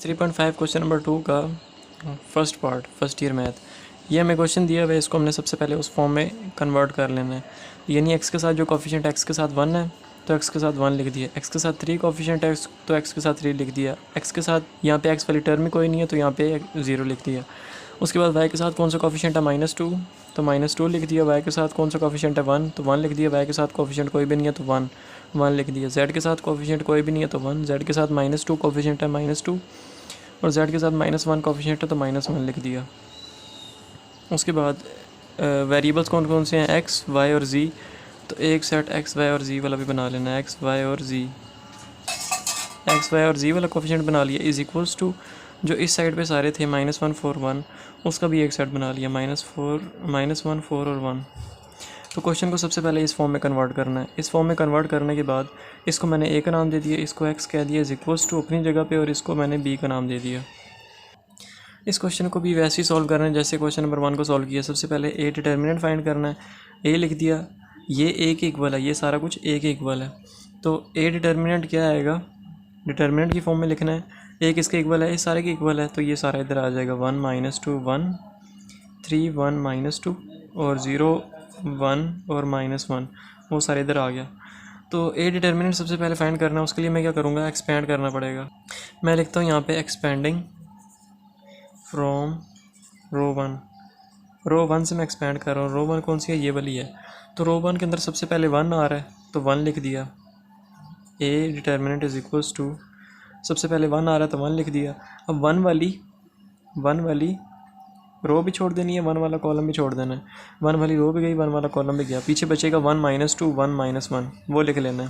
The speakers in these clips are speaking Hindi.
3.5 क्वेश्चन नंबर 2 का first part, first year math. ये हमें क्वेश्चन दिया हुआ है, इसको हमने सबसे पहले उस फॉर्म में कन्वर्ट कर लेना है। यानी एक्स के साथ जो कोफिशिएंट एक्स के साथ 1 है तो एक्स के साथ 1 लिख दिया, एक्स के साथ 3 कोफिशिएंट एक्स तो एक्स के साथ 3 लिख दिया, एक्स के साथ यहाँ पे एक्स वाली टर्म में कोई नहीं है तो यहाँ पे 0 लिख दिया। उसके बाद वाई के साथ कौन सा कोफिशिएंट है -2 तो -2 लिख दिया, वाई के साथ कौन सा कोफिशिएंट है 1 तो 1 लिख दिया, वाई के साथ कोफिशिएंट कोई भी नहीं है तो 1 लिख दिया, जेड के साथ कोफिशिएंट कोई भी नहीं है तो 1, जेड के साथ -2 कोफिशिएंट है -2 और z के साथ -1 कोफिशिएंट है तो -1 लिख दिया। उसके बाद वेरिएबल्स कौन कौन से हैं, x, y और z। तो एक सेट x, y और z वाला भी बना लेना है, x, y और z वाला कोफिशिएंट बना लिया इज इक्वल्स टू जो इस साइड पे सारे थे -1, 4, 1 उसका भी एक सेट बना लिया -1, 4 और 1। तो क्वेश्चन को सबसे पहले इस फॉर्म में कन्वर्ट करना है। इस फॉर्म में कन्वर्ट करने के बाद इसको मैंने a का नाम दे दिया, इसको x कह दिया इज इक्वल्स टू अपनी जगह पे और इसको मैंने b का नाम दे दिया। इस क्वेश्चन को भी वैसे ही सॉल्व करना है जैसे क्वेश्चन नंबर 1 को सॉल्व किया। सबसे पहले a डिटर्मिनेंट फाइंड करना है, a लिख दिया, ये a के इक्वल है, ये सारा कुछ a के इक्वल है। तो a डिटर्मिनेंट क्या आएगा, डिटर्मिनेंट की फॉर्म में लिखना है, a किसके इक्वल है, ये सारे के इक्वल है तो ये सारा इधर आ जाएगा 1, -2, 1, 3, 1, -2 और 0, 1 और -1 वो सारे इधर आ गया। तो a डिटर्मिनेंट सबसे पहले फाइंड करना है, उसके लिए मैं क्या करूँगा, एक्सपेंड करना पड़ेगा। मैं लिखता हूँ यहाँ पे एक्सपेंडिंग फ्रॉम रो 1 से मैं एक्सपेंड कर रहा हूँ। रो 1 कौन सी है, ये वाली है। तो रो 1 के अंदर सबसे पहले 1 आ रहा है तो 1 लिख दिया, a determinant is equals to सबसे पहले 1 आ रहा है तो 1 लिख दिया। अब 1 वाली रो भी छोड़ देनी है, 1 वाला कॉलम भी छोड़ देना है। 1 वाली रो भी गई, 1 वाला कॉलम भी गया, पीछे बचेगा 1, -2, 1, -1 वो लिख लेना है।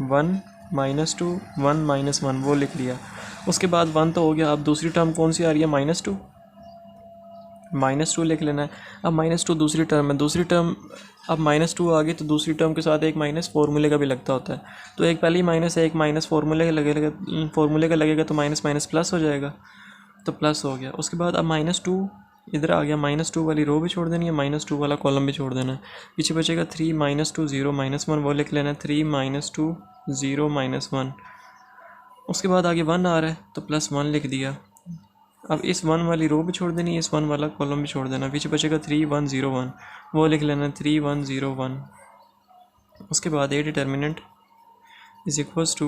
1, -2, 1, -1 वो लिख लिया। उसके बाद 1 तो हो गया, अब दूसरी टर्म कौन सी आ रही है, -2 लिख लेना है। अब -2 दूसरी टर्म है, दूसरी टर्म अब -2 आ गई तो दूसरी टर्म के साथ एक माइनस फार्मूले का भी लगता होता है। तो एक पहले ही माइनस है, एक माइनस फार्मूले का लगेगा तो माइनस माइनस प्लस हो जाएगा तो प्लस हो गया। उसके बाद अब -2 इधर आ गया, -2 वाली रो भी छोड़ देनी है, -2 वाला कॉलम भी छोड़ देना है। पीछे बचेगा 3, -2, 0, -1 वो लिख लेना है, 3, -2, 0, -1। उसके बाद आगे 1 आ रहा है तो +1 लिख दिया। अब इस 1 वाली रो भी छोड़ देनी है, इस 1 वाला कॉलम भी छोड़ देना, पीछे बचेगा 3, 1, 0, 1 वो लिख लेना है, 3, 1, 0, 1। उसके बाद a determinant is equals to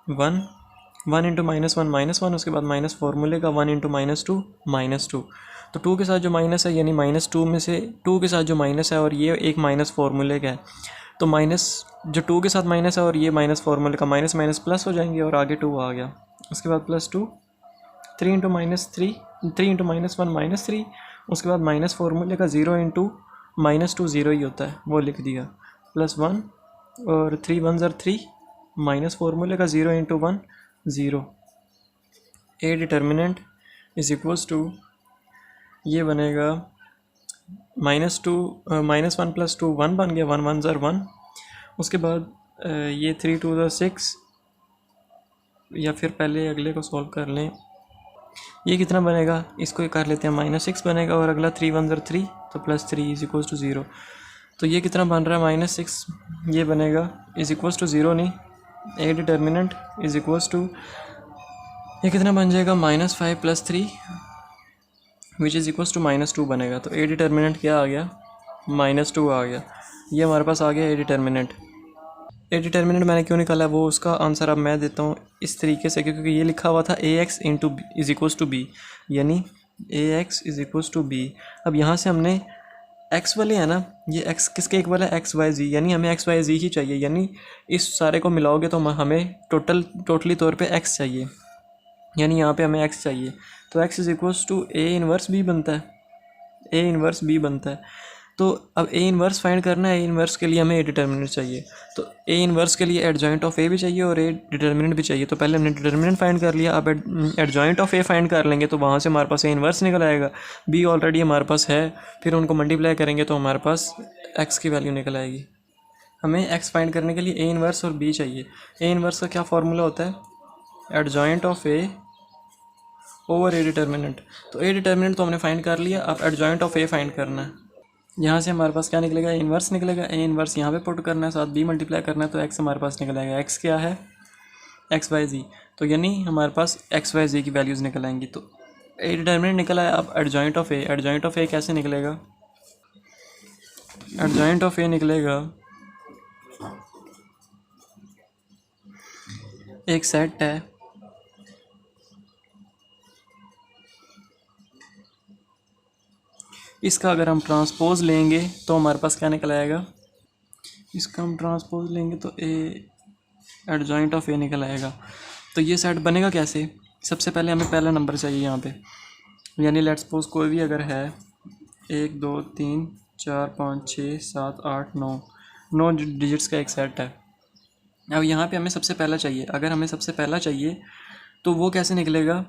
1 into -1, उसके बाद माइनस फार्मूले का 1 इंटू -2, -2। तो 2 के साथ जो माइनस है यानी -2 में से 2 के साथ जो माइनस है और ये एक माइनस फार्मूले का है तो माइनस जो 2 के साथ माइनस है और ये माइनस फार्मूले का माइनस माइनस प्लस हो जाएंगे और आगे 2 आ गया। उसके बाद +2, 3 इंटू -3, 3 इंटू -1, -3। उसके बाद माइनस फार्मूले का 0 इंटू -2 0 ही होता है वो लिख दिया, +1 और 3 1 ज़र 3 माइनस फार्मूले का 0 into 1 0। a determinant is equals to ये बनेगा -2 -1 + 2 1 बन गया, 1 1 ज़र 1। उसके बाद ये 3 2 ज़र 6 या फिर पहले अगले को सॉल्व कर लें। ये कितना बनेगा, इसको कर लेते हैं, -6 बनेगा और अगला 3 1 ज़र 3 तो +3 इज इक्वल्स टू 0। तो ये कितना बन रहा है, -6 ये बनेगा इज इक्वल्स टू 0 नहीं, a determinant is equals to ये कितना बन जाएगा, -5 + 3 विच इज़ इक्वल्स टू -2 बनेगा। तो a डिटर्मिनेंट क्या आ गया, -2 आ गया। ये हमारे पास आ गया a डिटर्मिनेंट। a डिटर्मिनेंट मैंने क्यों निकाला वो उसका आंसर अब मैं देता हूँ इस तरीके से, क्योंकि ये लिखा हुआ था ax is equals to b, यानी ax is equals to b। अब यहाँ से हमने x वाले है ना, ये x किसके इक्वल है, x y z, यानी हमें x y z ही चाहिए, यानी इस सारे को मिलाओगे तो हमें टोटली तौर पे x चाहिए, यानी यहाँ पे हमें x चाहिए। तो x is equals to a inverse b बनता है, a इन्वर्स b बनता है। तो अब a इन्वर्स फाइंड करना है, a इन्वर्स के लिए हमें a डिटर्मिनेंट चाहिए। तो a इन्वर्स के लिए एडजॉइंट ऑफ a भी चाहिए और a डिटर्मिनेंट भी चाहिए। तो पहले हमने डिटर्मिनेंट फाइंड कर लिया, अब एडजॉइंट ऑफ a फाइंड कर लेंगे तो वहाँ से हमारे पास a इन्वर्स निकल आएगा, b ऑलरेडी हमारे पास है, फिर उनको मल्टीप्लाई करेंगे तो हमारे पास x की वैल्यू निकल आएगी। हमें x फाइंड करने के लिए a इन्वर्स और b चाहिए। a इन्वर्स का क्या फार्मूला होता है, adjoint of a over a determinant. तो a डिटर्मिनेंट तो हमने फाइंड कर लिया, अब एडजॉइंट ऑफ a फाइंड करना है। यहाँ से हमारे पास क्या निकलेगा, इन्वर्स निकलेगा, a इन्वर्स यहाँ पे पुट करना है, साथ b मल्टीप्लाई करना है तो x हमारे पास निकल आएगा। x क्या है, एक्स वाई जी, तो यानी हमारे पास एक्स वाई जी की वैल्यूज़ निकल आएंगी। तो ए डिटर्मिनेंट निकल आया। अब adjoint of A, adjoint of A कैसे निकलेगा? एडजॉइंट ऑफ ए निकलेगा, एक सेट है, इसका अगर हम ट्रांसपोज लेंगे तो हमारे पास क्या निकल आएगा? इसका हम ट्रांसपोज लेंगे तो ए एडजॉइंट ऑफ ए निकल आएगा। तो ये सेट बनेगा कैसे? सबसे पहले हमें पहला नंबर चाहिए यहाँ पे, यानी लेट्स सपोज कोई भी अगर है 1 2 3 4 5 6 7 8 9, 9 डिजिट्स का एक सेट है। अब यहाँ पे हमें सबसे पहला चाहिए। अगर हमें सबसे पहला चाहिए तो वो कैसे निकलेगा?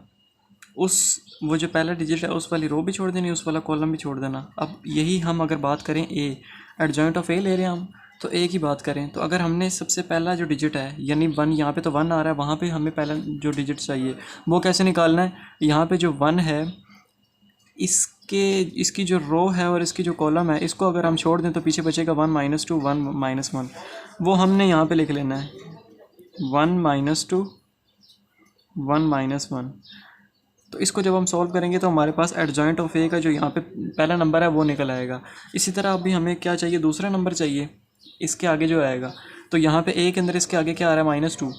उस वो जो पहला डिजिट है उस वाली रो भी छोड़ देनी, उस वाला कॉलम भी छोड़ देना। अब यही हम अगर बात करें ए, एडजॉइंट ऑफ ए ले रहे हैं हम, तो ए की बात करें तो अगर हमने सबसे पहला जो डिजिट है यानी 1, यहाँ पे तो 1 आ रहा है, वहाँ पे हमें पहला जो डिजिट चाहिए वो कैसे निकालना है? यहाँ पे जो 1 है इसके इसकी जो रो है और इसकी जो कॉलम है, इसको अगर हम छोड़ दें तो पीछे बचेगा 1 -2 1 -1। वो हमने यहाँ पे लिख लेना है 1 -2 1 -1। तो इसको जब हम सॉल्व करेंगे तो हमारे पास एडजॉइंट ऑफ ए का जो यहाँ पे पहला नंबर है वो निकल आएगा। इसी तरह अभी हमें क्या चाहिए? दूसरा नंबर चाहिए इसके आगे जो आएगा। तो यहाँ पे ए के अंदर इसके आगे क्या आ रहा है? -2।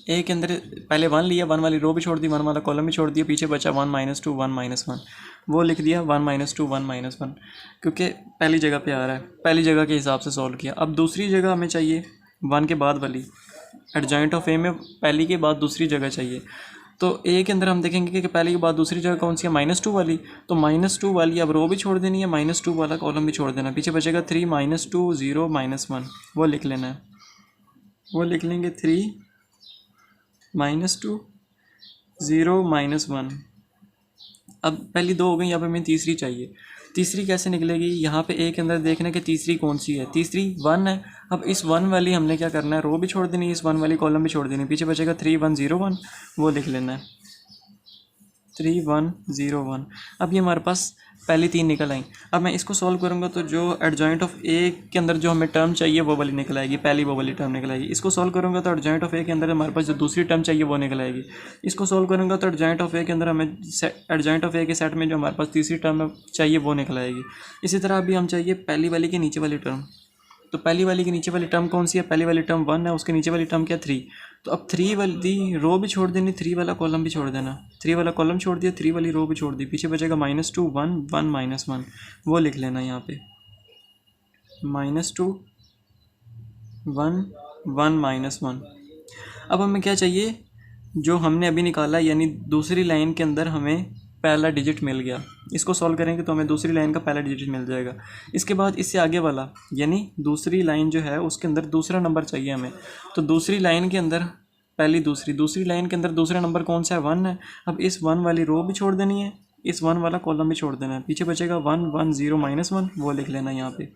ए के अंदर पहले 1 लिया, 1 वाली रो भी छोड़ दी, 1 वाला कॉलम भी छोड़ दिया, पीछे बचा 1 -2 1 -1। वो लिख दिया 1 -2 1 -1, क्योंकि पहली जगह पे आ रहा है, पहली जगह के हिसाब से सॉल्व किया। अब दूसरी जगह हमें चाहिए 1 के बाद वाली, एडजॉइंट ऑफ ए में पहली के बाद दूसरी जगह चाहिए। तो ए के अंदर हम देखेंगे कि पहले के बाद दूसरी जगह कौन सी है? -2 वाली। तो -2 वाली अब रो भी छोड़ देनी है, -2 वाला कॉलम भी छोड़ देना, पीछे बचेगा 3 -2 0 -1। वो लिख लेना है, वो लिख लेंगे 3 -2 0 -1। अब पहली 2 हो गई, अब हमें तीसरी चाहिए। तीसरी कैसे निकलेगी? यहाँ पे ए के अंदर देखना कि तीसरी कौन सी है। तीसरी 1 है। अब इस 1 वाली हमने क्या करना है? रो भी छोड़ देनी है, इस 1 वाली कॉलम भी छोड़ देनी, पीछे बचेगा 3 1 0 1। वो लिख लेना है 3 1 0 1। अब ये हमारे पास पहली 3 निकल आई। अब मैं इसको सॉल्व करूँगा तो जो एडजॉइंट ऑफ ए के अंदर जो हमें टर्म चाहिए वो वाली निकल आएगी, पहली वो वाली टर्म निकल आएगी। इसको सॉल्व करूँगा तो एडजॉइंट ऑफ ए के अंदर हमारे पास जो दूसरी टर्म चाहिए वो निकल आएगी। इसको सॉल्व करूँगा तो एडजॉइंट ऑफ ए के अंदर हमें एडजॉइंट ऑफ ए के सेट में जो हमारे पास तीसरी टर्म चाहिए वो निकल आएगी। इसी तरह अभी हम चाहिए पहली वाली के नीचे वाली टर्म। तो पहली वाली की नीचे वाली टर्म कौन सी है? पहली वाली टर्म 1 है, उसके नीचे वाली टर्म क्या? 3। तो अब 3 वाली रो भी छोड़ देनी, 3 वाला कॉलम भी छोड़ देना, 3 वाला कॉलम छोड़ दिया, 3 वाली रो भी छोड़ दी, पीछे बचेगा -2 1 1 -1। वो लिख लेना यहाँ पे -2 1 1 -1। अब हमें क्या चाहिए? जो हमने अभी निकाला यानी दूसरी लाइन के अंदर हमें पहला डिजिट मिल गया। इसको सॉल्व करेंगे तो हमें दूसरी लाइन का पहला डिजिट मिल जाएगा। इसके बाद इससे आगे वाला यानी दूसरी लाइन जो है उसके अंदर दूसरा नंबर चाहिए हमें। तो दूसरी लाइन के अंदर पहली दूसरी लाइन के अंदर दूसरा नंबर कौन सा है? 1 है। अब इस 1 वाली रो भी छोड़ देनी है, इस 1 वाला कॉलम भी छोड़ देना है, पीछे बचेगा 1 1 0 -1। वो लिख लेना यहाँ पे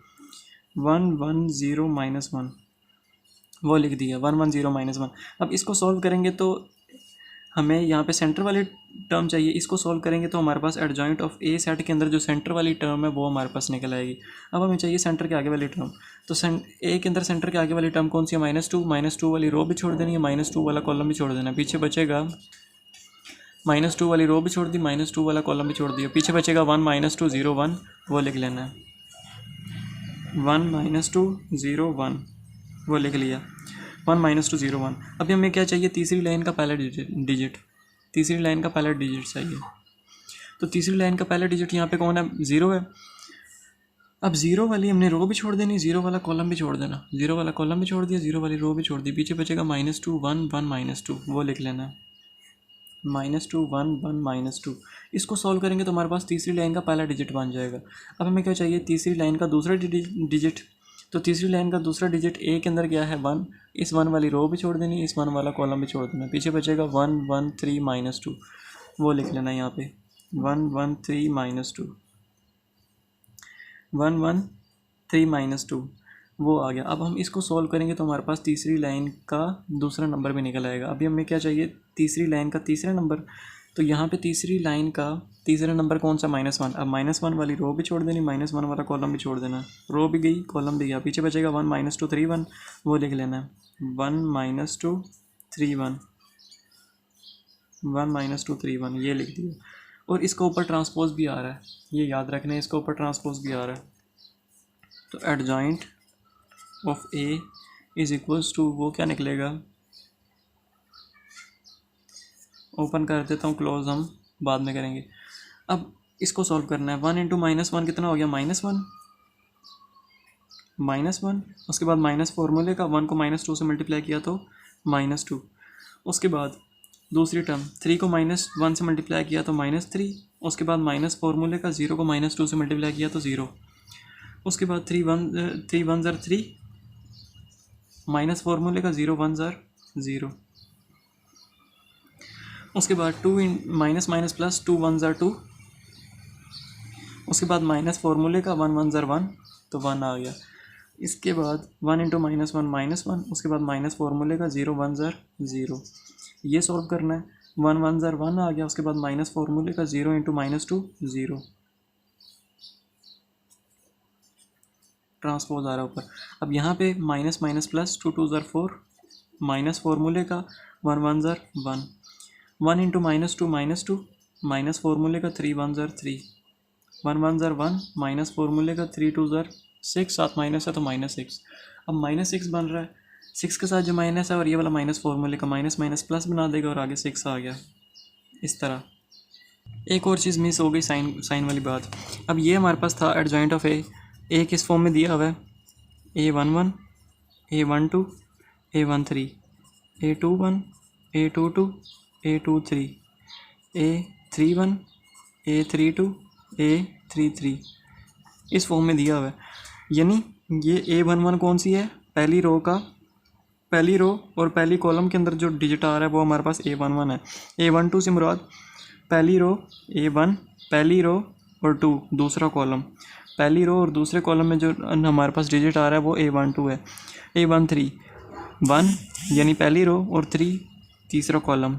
1 1 0 -1। वो लिख दिया 1 1 0 -1। अब इसको सॉल्व करेंगे तो हमें यहाँ पे सेंटर वाली टर्म चाहिए। इसको सॉल्व करेंगे तो हमारे पास एडजॉइंट ऑफ ए सेट के अंदर जो सेंटर वाली टर्म है वो हमारे पास निकल आएगी। अब हमें चाहिए सेंटर के आगे वाली टर्म। तो ए के अंदर सेंटर के आगे वाली टर्म कौन सी है? -2 वाली रो भी छोड़ देनी है, -2 वाला कॉलम भी छोड़ देना, पीछे बचेगा -2 वाली रो भी छोड़ दी, -2 वाला कॉलम भी छोड़ दिया, पीछे बचेगा 1 -2 0 1। वो लिख लेना है 1 -2 0 1। वो लिख लिया 1 -2 0 1। अभी हमें क्या चाहिए? तीसरी लाइन का पहला डिजिट। तीसरी लाइन का पहला डिजिट चाहिए। तो तीसरी लाइन का पहला डिजिट यहाँ पे कौन है? 0 है। अब 0 वाली हमने रो भी छोड़ देनी, 0 वाला कॉलम भी छोड़ देना, 0 वाला कॉलम भी छोड़ दिया, 0 वाली रो भी छोड़ दी, पीछे बचेगा -2 1 1 -2। वो लिख लेना है -2 1 1 -2। इसको सॉल्व करेंगे तो हमारे पास तीसरी लाइन का पहला डिजिट बन जाएगा। अब हमें क्या चाहिए? तीसरी लाइन का दूसरा डिजिट। तो तीसरी लाइन का दूसरा डिजिट ए के अंदर क्या है? 1। इस 1 वाली रो भी छोड़ देनी, इस 1 वाला कॉलम भी छोड़ देना, पीछे बचेगा 1 1 3 -2। वो लिख लेना यहाँ पे 1 1 3 -2 1 1 3 -2। वो आ गया। अब हम इसको सॉल्व करेंगे तो हमारे पास तीसरी लाइन का दूसरा नंबर भी निकल आएगा। अभी हमें क्या चाहिए? तीसरी लाइन का तीसरा नंबर। तो यहाँ पे तीसरी लाइन का तीसरा नंबर कौन सा? -1। अब -1 वाली रो भी छोड़ देनी, -1 वाला कॉलम भी छोड़ देना, रो भी गई, कॉलम भी गया, पीछे बचेगा 1 -2 3 1। वो लिख लेना है 1 -2 3 1, 1 माइनस 2 3 1, ये लिख दिया। और इसके ऊपर ट्रांसपोज भी आ रहा है, ये याद रखना है, इसके ऊपर ट्रांसपोज भी आ रहा है। तो adjoint of A is equals to, वो क्या निकलेगा, ओपन कर देता हूँ, क्लोज हम बाद में करेंगे। अब इसको सॉल्व करना है। 1 इंटू -1 कितना हो गया, -1, उसके बाद माइनस फॉर्मूले का 1 को -2 से मल्टीप्लाई किया तो -2, उसके बाद दूसरी टर्म 3 को -1 से मल्टीप्लाई किया तो -3, उसके बाद माइनस फार्मूले का 0 को -2 से मल्टीप्लाई किया तो 0, उसके बाद 3 1 ज़र 3, माइनस फार्मूले का 0 1 ज़र 0, उसके बाद 2 माइनस माइनस प्लस 2 1 ज़र 2, उसके बाद माइनस फार्मूले का 1 1 ज़र 1 तो 1 आ गया। इसके बाद 1 इंटू -1, उसके बाद माइनस फार्मूले का 0 1 ज़र 0, ये सॉल्व करना है। 1 1 ज़र 1 आ गया, उसके बाद माइनस फार्मूले का 0 इंटू -2 0, ट्रांसपोज आ रहा है ऊपर। अब यहाँ पे माइनस माइनस प्लस 2 2 ज़र 4, माइनस फार्मूले का 1 1 ज़र 1, 1 इंटू -2 माइनस फार्मूले का 3 1 ज़र 3, 1 1 ज़र 1, माइनस फार्मूले का 3 2 ज़र 6, साथ माइनस है तो -6। अब -6 बन रहा है, 6 के साथ जो माइनस है और ये वाला माइनस फार्मूले का माइनस माइनस प्लस बना देगा और आगे 6 आ गया। इस तरह एक और चीज़ मिस हो गई, साइन वाली बात। अब ये हमारे पास था एडजॉइंट ऑफ ए किस फॉर्म में दिया हुआ है, A11, A12, A13, A21, A22, A23, A31, A32, A33, इस फॉर्म में दिया हुआ है। यानी ये A11 कौन सी है, पहली रो और पहली कॉलम के अंदर जो डिजिट आ रहा है वो हमारे पास A11 है। A12 से मुराद पहली रो A1, पहली रो और 2 दूसरा कॉलम, पहली रो और दूसरे कॉलम में जो हमारे पास डिजिट आ रहा है वो A12 है। A13 1 यानी पहली रो और 3 तीसरा कॉलम,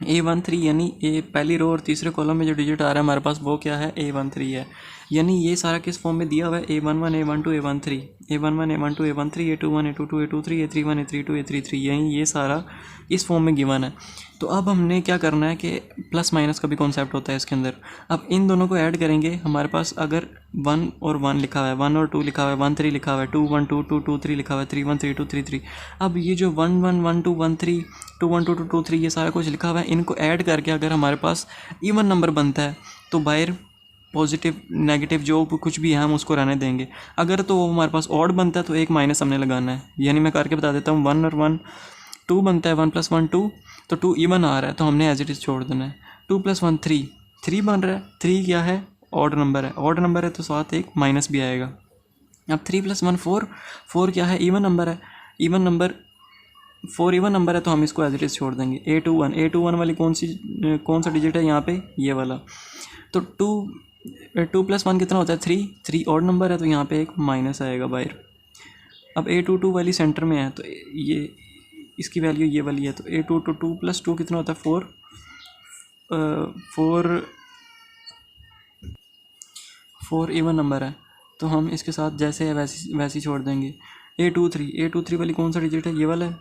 A13 यानी पहली रो और तीसरे कॉलम में जो डिजिट आ रहा है हमारे पास वो क्या है, A13 है। यानी ये सारा किस फॉर्म में दिया हुआ है, A11, A12, A13, A11, A12, A13, A21, A22, A23, A31, A32, A33, यही ये सारा इस फॉर्म में गिवन है। तो अब हमने क्या करना है कि प्लस माइनस का भी कॉन्सेप्ट होता है इसके अंदर। अब इन दोनों को ऐड करेंगे, हमारे पास अगर 1 और 1 लिखा हुआ है, 1 और 2 लिखा हुआ है, 1 3 लिखा हुआ है, 2 1 2 2 2 3 लिखा हुआ है, 3 1 3 2 3 3। अब ये जो 1 1 1 2 1 3 2 1 2 2 2 3 ये सारा कुछ लिखा हुआ है, इनको ऐड करके अगर हमारे पास इवन नंबर बनता है तो बाहर पॉजिटिव नेगेटिव जो कुछ भी है हम उसको रहने देंगे। अगर तो वो हमारे पास ऑड बनता है तो एक माइनस हमने लगाना है। यानी मैं करके बता देता हूँ, 1 और 1 2 बनता है, 1 + 1 2, तो 2 इवन आ रहा है तो हमने एज इट इज़ छोड़ देना है। 2 + 1 3 बन रहा है, 3 क्या है, ऑड नंबर है तो साथ एक माइनस भी आएगा। अब 3 + 1 4 क्या है, इवन नंबर है, 4 इवन नंबर है तो हम इसको एज इट इज़ छोड़ देंगे। A21 वाली कौन सा डिजिट है यहाँ पे, ये वाला। तो 2 + 1 कितना होता है, 3 ऑड नंबर है तो यहाँ पे एक माइनस आएगा बाहर। अब A22 वाली सेंटर में है तो ये इसकी वैल्यू ये वाली है, तो A22 2 + 2 कितना होता है, 4 इवन नंबर है तो हम इसके साथ जैसे है वैसी छोड़ देंगे। A23 वाली कौन सा डिजिट है, ये वाला है,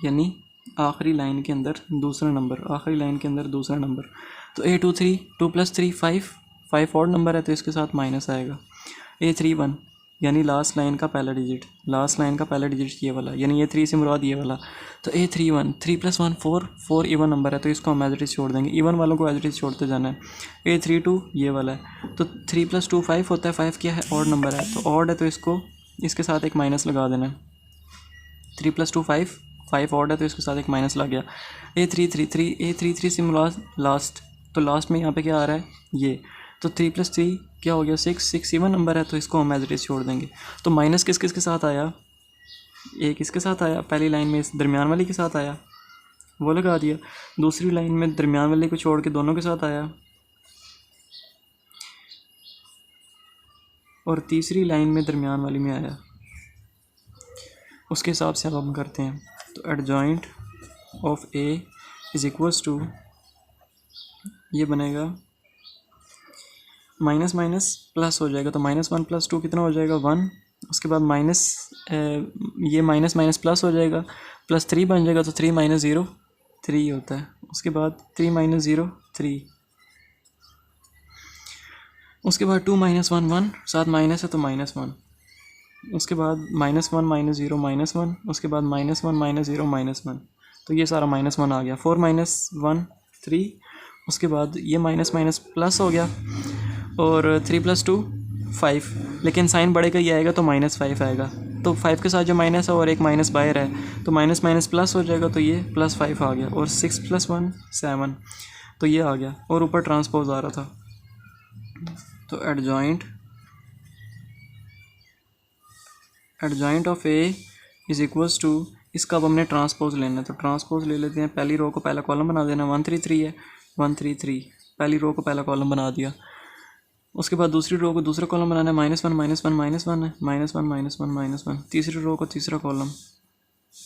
यानी आखिरी लाइन के अंदर दूसरा नंबर। तो A23 2 + 3 5 ऑड नंबर है तो इसके साथ माइनस आएगा। A31 यानी लास्ट लाइन का पहला डिजिट ये वाला, यानी ये 3 से मुराद ये वाला। तो A31 3 + 1 4 इवन नंबर है तो इसको हम एज इट इज़ छोड़ देंगे, इवन वालों को एज इट इज़ छोड़ते जाना है। A32 ये वाला है, तो 3 + 2 5 होता है, 5 क्या है, ऑड नंबर है, तो ऑड है तो इसके साथ एक माइनस लगा देना है। 3 + 2 5 ऑड है तो इसके साथ एक माइनस लग गया। A33 से मुराद लास्ट, तो लास्ट में यहाँ पे क्या आ रहा है, ये, तो 3 + 3 क्या हो गया, 6 इवन नंबर है तो इसको हम एज इट इज़ छोड़ देंगे। तो माइनस किस के साथ आया, एक इसके साथ आया, पहली लाइन में इस दरमियान वाली के साथ आया, वो लगा दिया। दूसरी लाइन में दरमियान वाली को छोड़ के दोनों के साथ आया, और तीसरी लाइन में दरमियान वाली में आया। उसके हिसाब से अब हम करते हैं। तो adjoint of A is equals to, ये बनेगा माइनस माइनस प्लस हो जाएगा, तो -1 + 2 कितना हो जाएगा, 1। उसके बाद माइनस ये माइनस माइनस प्लस हो जाएगा, प्लस 3 बन जाएगा, तो 3 माइनस 0 3 होता है। उसके बाद 3 माइनस 0 3, उसके बाद 2 माइनस 1 1, साथ माइनस है तो -1, उसके बाद -1 माइनस 0 -1, उसके बाद -1 माइनस 0 -1, तो ये सारा -1 आ गया। 4 माइनस 1 3, उसके बाद ये माइनस माइनस प्लस हो गया, और 3 प्लस 2 5, लेकिन साइन बड़े का ये आएगा तो -5 आएगा, तो 5 के साथ जो माइनस है और एक माइनस बाहर है तो माइनस माइनस प्लस हो जाएगा, तो ये +5 आ गया। और 6 + 1 7, तो ये आ गया, और ऊपर ट्रांसपोज आ रहा था। तो adjoint of A is equals to, इसका अब हमने ट्रांसपोज लेना है, तो ट्रांसपोज ले लेते हैं। पहली रो को पहला कॉलम बना देना, 1 3 3 है, 1 3 3, पहली रो को पहला कॉलम बना दिया। उसके बाद दूसरी रो को दूसरा कॉलम बनाना है, -1 -1 -1 है, -1 -1 -1 तीसरी रो को तीसरा कॉलम,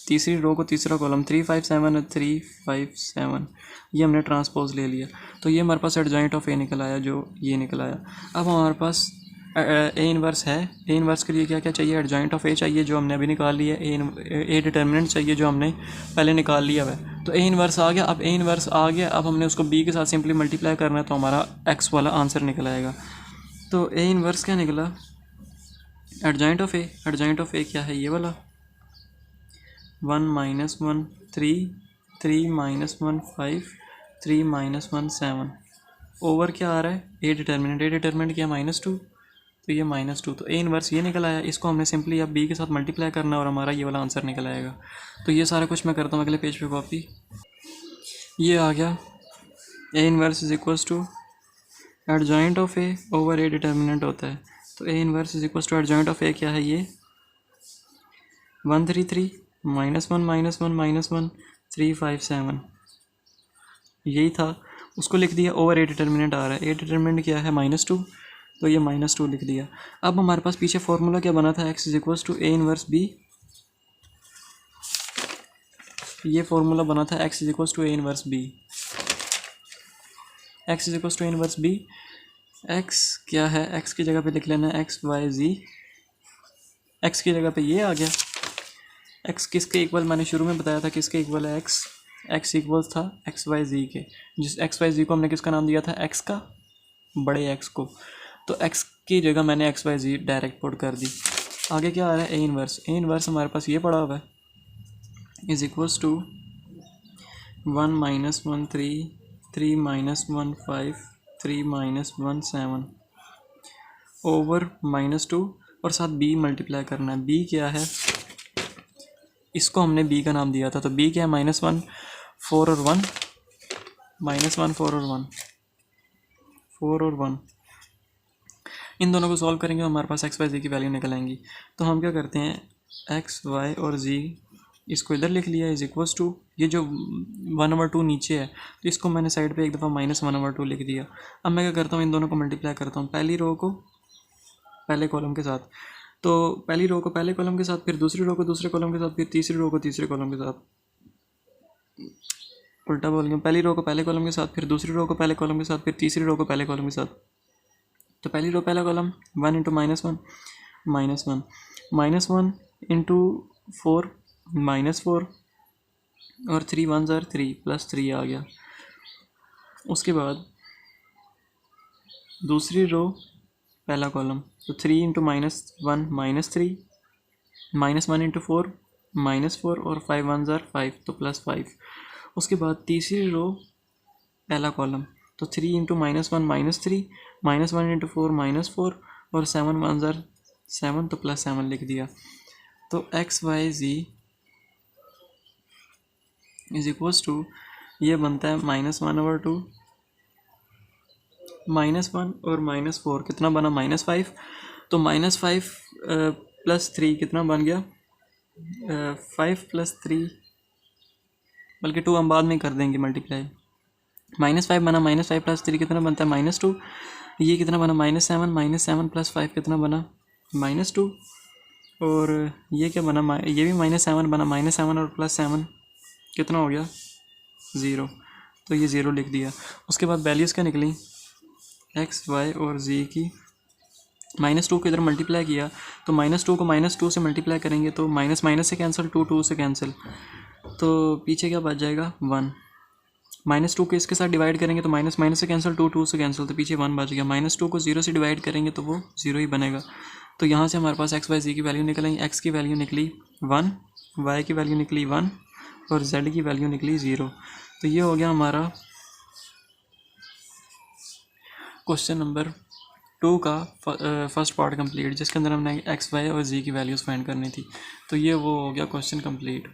3 5 7 है, 3 5 7, ये हमने ट्रांसपोज ले लिया। तो ये हमारे पास एडजॉइंट ऑफ ए निकल आया, जो ये निकल आया। अब हमारे पास ए इनवर्स है। ए इनवर्स के लिए क्या क्या चाहिए? एडजॉइंट ऑफ ए चाहिए, जो हमने अभी निकाल लिया। ए डिटर्मिनेंट चाहिए, जो हमने पहले निकाल लिया है। तो ए इनवर्स आ गया। अब ए इनवर्स आ गया, अब हमने उसको बी के साथ सिंपली मल्टीप्लाई करना है, तो हमारा एक्स वाला आंसर निकल आएगा। तो ए इनवर्स क्या निकला? Adjoint of A, adjoint of A क्या है? ये वाला 1 -1 3 3 -1 5 3 -1 7, ओवर क्या आ रहा है? ए डिटर्मिनेंट, ए डिटर्मिनेंट क्या? -2, तो ये -2, तो ए इनवर्स ये निकल आया। इसको हमने सिंपली अब बी के साथ मल्टीप्लाई करना है और हमारा ये वाला आंसर निकल आएगा। तो ये सारा कुछ मैं करता हूँ अगले पेज पे कॉपी। ये आ गया, A inverse is equals to adjoint of A over A determinant होता है। तो A inverse is equals to adjoint of A क्या है? ये 1 3 3 -1 -1 3 5 7, यही था, उसको लिख दिया। ओवर ए डिटर्मिनेंट आ रहा है, ए डिटर्मिनेंट क्या है? -2, तो ये -2 लिख दिया। अब हमारे पास पीछे फॉर्मूला क्या बना था? X is equals to A inverse B, ये फॉर्मूला बना था X is equals to A inverse B. X is equals to A inverse B, X क्या है? एक्स की जगह पे लिख लेना एक्स वाई जी, एक्स की जगह पे ये आ गया। एक्स किसके इक्वल? मैंने शुरू में बताया था किसके इक्वल है एक्स। एक्स इक्वल था एक्स वाई जी के, जिस एक्स वाई जी को हमने किसका नाम दिया था? एक्स का, बड़े एक्स को। तो एक्स की जगह मैंने एक्स वाई जी डायरेक्ट पुट कर दी। आगे क्या आ रहा है? A inverse. ए इनवर्स हमारे पास ये पड़ा हुआ है, इज इक्वल्स टू 1 -1 3 3 -1 5 3 -1 7 ओवर -2, और साथ बी मल्टीप्लाई करना है। बी क्या है? इसको हमने बी का नाम दिया था, तो बी क्या है? -1 4 और 1, -1 4 और 1, 4 और 1। इन दोनों को सॉल्व करेंगे तो हमारे पास एक्स वाई जी की वैल्यू निकल आएंगी। तो हम क्या करते हैं, एक्स वाई और जी इसको इधर लिख लिया, इज इक्वल्स टू, ये जो 1/2 नीचे है तो इसको मैंने साइड पे एक दफ़ा -1/2 लिख दिया। अब मैं क्या करता हूँ, इन दोनों को मल्टीप्लाई करता हूँ, पहली रो को पहले कॉलम के साथ, तो पहली रो को पहले कॉलम के साथ, फिर दूसरी रो को दूसरे कॉलम के साथ, फिर तीसरी रो को तीसरे कॉलम के साथ। उल्टा बोल गया, पहली रो को पहले कॉलम के साथ, फिर दूसरी रो को पहले कॉलम के साथ, फिर तीसरी रो को पहले कॉलम के साथ। तो पहली रो पहला कॉलम 1 × -1 -1 -1 × 4 -4, और 3 1 ज़र 3 +3 आ गया। उसके बाद दूसरी रो पहला कॉलम, तो 3 × -1 -3 -1 × 4 -4, और 5 1 ज़र 5, तो +5। उसके बाद तीसरी रो पहला कॉलम, तो 3 × -1 -3 -1 × 4 -4, और 7 1 ज़र 7, तो +7 लिख दिया। तो X Y Z is equals to, ये बनता है -1/2 -1 और -4, कितना बना? -5। तो -5 + 3 कितना बन गया? 5 + 3, बल्कि 2 हम बाद में कर देंगे मल्टीप्लाई। -5 बना, -5 + 3 कितना बनता है? -2। ये कितना बना? -7 -7 + 5 कितना बना? -2। और ये क्या बना? ये भी -7 बना, -7 और +7 कितना हो गया? 0, तो ये 0 लिख दिया। उसके बाद वैल्यूज़ क्या निकली? एक्स वाई और जी की, -2 को इधर मल्टीप्लाई किया, तो -2 को -2 से मल्टीप्लाई करेंगे तो माइनस माइनस से कैंसिल, 2 2 से कैंसिल, तो पीछे क्या बच जाएगा 1। -2 को इसके साथ डिवाइड करेंगे तो माइनस माइनस से कैंसिल, 2 से कैंसिल, तो पीछे 1 बच गया। -2 को 0 से डिवाइड करेंगे तो वो 0 ही बनेगा। तो यहाँ से हमारे पास एक्स वाई जी की वैल्यू निकलेंगी। एक्स की वैल्यू निकली 1, वाई की वैल्यू निकली 1 और जेड की वैल्यू निकली 0। तो ये हो गया हमारा क्वेश्चन नंबर 2 का फर्स्ट पार्ट कंप्लीट, जिसके अंदर हमने एक्स वाई और जी की वैल्यूज़ फाइंड करनी थी। तो ये वो हो गया क्वेश्चन कंप्लीट।